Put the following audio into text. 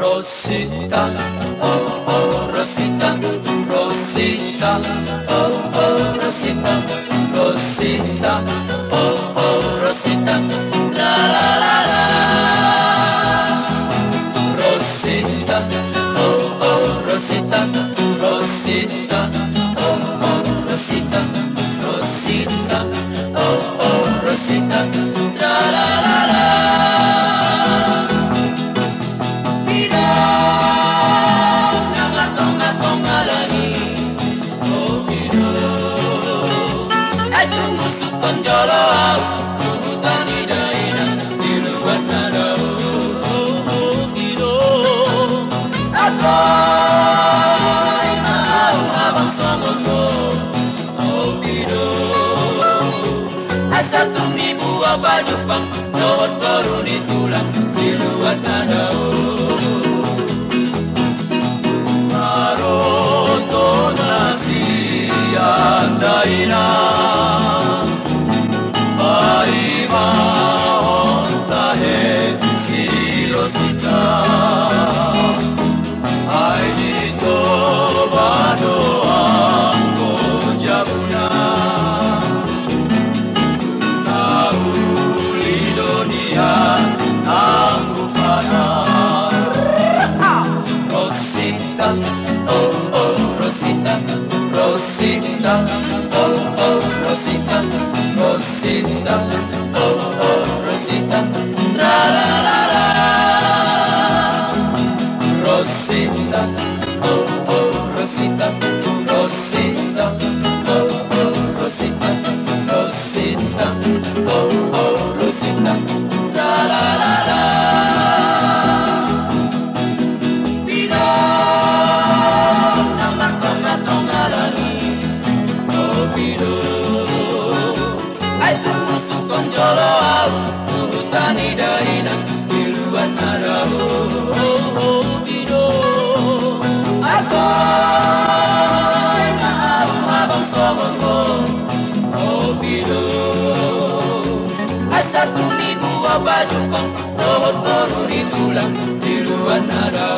Rosita, oh oh Rosita, Rosita, oh oh Rosita, Rosita, oh oh Rosita, la la la la. Rosita, oh oh Rosita, Rosita, oh oh Rosita, Rosita, oh oh Rosita, la la la la. Satu ibu apa Jepang, dohot baru ditulang di luar nada. Maroto nasi andaina, ai mahonta he si Rosita, ai dito bado angko jabuna. Rosita, oh oh Rosita, Rosita, oh oh Rosita, Rosita, oh oh Rosita, la la la la. Rosita, oh oh Rosita, Rosita, oh oh Rosita, Rosita, oh oh Rosita, la la la la. Tani daina diluan nada oh oh dido akoy maaf abang somongo oh dido asa tuni buah baju kong dohot baru ditulang diluan nada